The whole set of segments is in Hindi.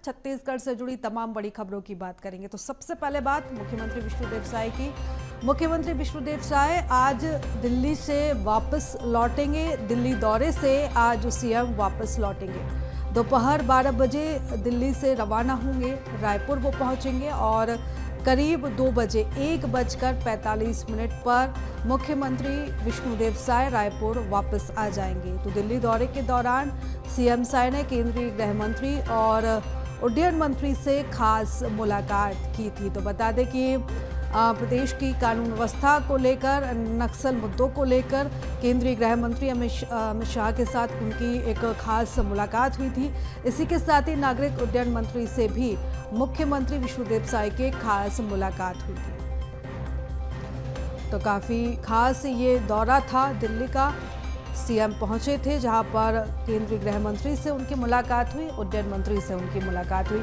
छत्तीसगढ़ से जुड़ी तमाम बड़ी खबरों की बात करेंगे। तो सबसे पहले बात मुख्यमंत्री विष्णुदेव साय की। मुख्यमंत्री विष्णुदेव साय आज दिल्ली से वापस लौटेंगे। दिल्ली दौरे से आज सीएम वापस लौटेंगे। दोपहर 12 बजे दिल्ली से रवाना होंगे, रायपुर वो पहुंचेंगे और करीब 2 बजे 1:45 पर मुख्यमंत्री विष्णुदेव साय रायपुर वापस आ जाएंगे। तो दिल्ली दौरे के दौरान सीएम साय ने केंद्रीय गृह मंत्री और उड्डयन मंत्री से खास मुलाकात की थी। तो बता दें कि प्रदेश की कानून व्यवस्था को लेकर, नक्सल मुद्दों को लेकर केंद्रीय गृह मंत्री अमित शाह के साथ उनकी एक खास मुलाकात हुई थी। इसी के साथ ही नागरिक उड्डयन मंत्री से भी मुख्यमंत्री विष्णुदेव साय के खास मुलाकात हुई थी। तो काफ़ी खास ये दौरा था दिल्ली का। सीएम पहुंचे थे जहां पर केंद्रीय गृह मंत्री से उनकी मुलाकात हुई, उड्डयन मंत्री से उनकी मुलाकात हुई।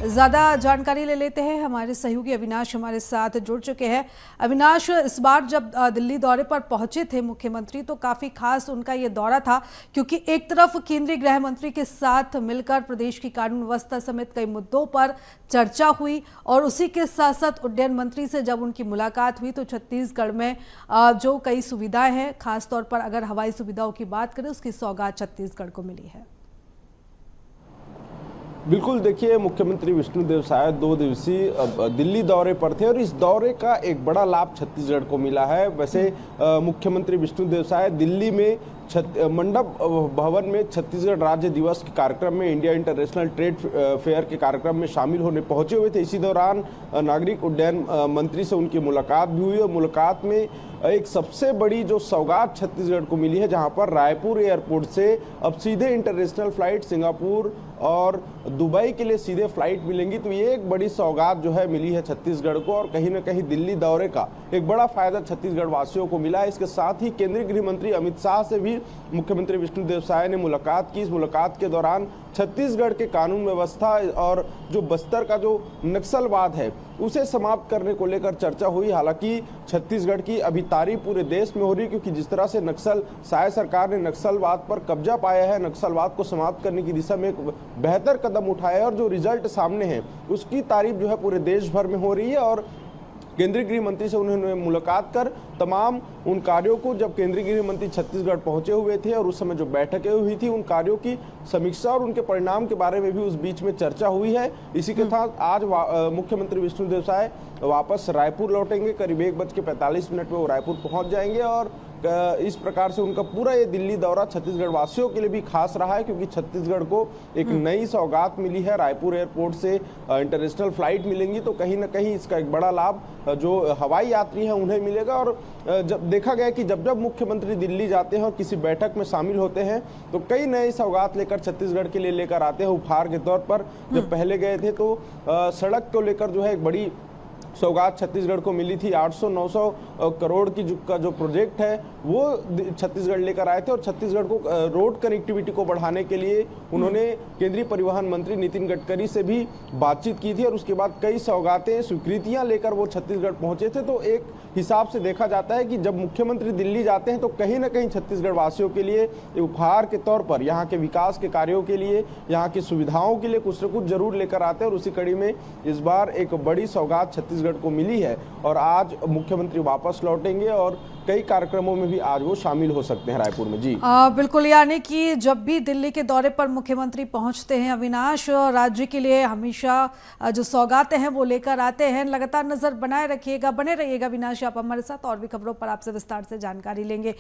ज़्यादा जानकारी ले लेते हैं, हमारे सहयोगी अविनाश हमारे साथ जुड़ चुके हैं। अविनाश, इस बार जब दिल्ली दौरे पर पहुंचे थे मुख्यमंत्री तो काफ़ी खास उनका ये दौरा था, क्योंकि एक तरफ केंद्रीय गृह मंत्री के साथ मिलकर प्रदेश की कानून व्यवस्था समेत कई मुद्दों पर चर्चा हुई और उसी के साथ साथ उड्डयन मंत्री से जब उनकी मुलाकात हुई तो छत्तीसगढ़ में जो कई सुविधाएं हैं, खासतौर पर अगर हवाई सुविधाओं की बात करें, उसकी सौगात छत्तीसगढ़ को मिली है। बिल्कुल, देखिए, मुख्यमंत्री विष्णुदेव साय 2 दिवसीय दिल्ली दौरे पर थे और इस दौरे का एक बड़ा लाभ छत्तीसगढ़ को मिला है। वैसे मुख्यमंत्री विष्णुदेव साय दिल्ली में मंडप भवन में छत्तीसगढ़ राज्य दिवस के कार्यक्रम में, इंडिया इंटरनेशनल ट्रेड फेयर के कार्यक्रम में शामिल होने पहुंचे हुए थे। इसी दौरान नागरिक उड्डयन मंत्री से उनकी मुलाकात भी हुई और मुलाकात में एक सबसे बड़ी जो सौगात छत्तीसगढ़ को मिली है, जहां पर रायपुर एयरपोर्ट से अब सीधे इंटरनेशनल फ्लाइट सिंगापुर और दुबई के लिए सीधे फ्लाइट मिलेंगी। तो ये एक बड़ी सौगात जो है मिली है छत्तीसगढ़ को और कहीं ना कहीं दिल्ली दौरे का एक बड़ा फायदा छत्तीसगढ़ वासियों को मिला है। इसके साथ ही केंद्रीय गृह मंत्री अमित शाह से भी मुख्यमंत्री विष्णुदेव साय ने मुलाकात की। इस मुलाकात के दौरान छत्तीसगढ़ के कानून व्यवस्था और जो बस्तर का जो नक्सलवाद है उसे समाप्त करने को लेकर चर्चा हुई। हालांकि छत्तीसगढ़ की अभी तारीफ पूरे देश में हो रही है, क्योंकि जिस तरह से साय सरकार ने नक्सलवाद पर कब्जा पाया है, नक्सलवाद को समाप्त करने की दिशा में एक बेहतर कदम उठाया है और जो रिजल्ट सामने है उसकी तारीफ जो है पूरे देश भर में हो रही है। और केंद्रीय गृह मंत्री से उन्होंने मुलाकात कर तमाम उन कार्यों को, जब केंद्रीय गृह मंत्री छत्तीसगढ़ पहुंचे हुए थे और उस समय जो बैठकें हुई थी, उन कार्यों की समीक्षा और उनके परिणाम के बारे में भी उस बीच में चर्चा हुई है। इसी के साथ आज मुख्यमंत्री विष्णुदेव साय वापस रायपुर लौटेंगे। करीब 1:45 में वो रायपुर पहुंच जाएंगे और इस प्रकार से उनका पूरा ये दिल्ली दौरा छत्तीसगढ़ वासियों के लिए भी खास रहा है, क्योंकि छत्तीसगढ़ को एक नई सौगात मिली है। रायपुर एयरपोर्ट से इंटरनेशनल फ्लाइट मिलेंगी, तो कहीं ना कहीं इसका एक बड़ा लाभ जो हवाई यात्री हैं उन्हें मिलेगा। और जब देखा गया कि जब जब मुख्यमंत्री दिल्ली जाते हैं और किसी बैठक में शामिल होते हैं तो कई नए सौगात लेकर छत्तीसगढ़ के लिए लेकर आते हैं। उपहार के तौर पर जब पहले गए थे तो सड़क को लेकर जो है एक बड़ी सौगात छत्तीसगढ़ को मिली थी। 800-900 करोड़ की का जो प्रोजेक्ट है वो छत्तीसगढ़ लेकर आए थे और छत्तीसगढ़ को रोड कनेक्टिविटी को बढ़ाने के लिए उन्होंने केंद्रीय परिवहन मंत्री नितिन गडकरी से भी बातचीत की थी और उसके बाद कई सौगातें, स्वीकृतियां लेकर वो छत्तीसगढ़ पहुंचे थे। तो एक हिसाब से देखा जाता है कि जब मुख्यमंत्री दिल्ली जाते हैं तो कहीं ना कहीं छत्तीसगढ़ वासियों के लिए उपहार के तौर पर यहाँ के विकास के कार्यों के लिए, यहाँ की सुविधाओं के लिए कुछ न कुछ जरूर लेकर आते हैं। और उसी कड़ी में इस बार एक बड़ी सौगात छत्तीसगढ़ को मिली है और आज मुख्यमंत्री वापस लौटेंगे और कई कार्यक्रमों में भी आज वो शामिल हो सकते हैं रायपुर में। जी बिल्कुल, यानी कि जब भी दिल्ली के दौरे पर मुख्यमंत्री पहुंचते हैं अविनाश, राज्य के लिए हमेशा जो सौगातें हैं वो लेकर आते हैं। लगातार नजर बनाए रखिएगा, बने रहिएगा अविनाश, आप हमारे साथ और भी खबरों पर आपसे विस्तार से जानकारी लेंगे।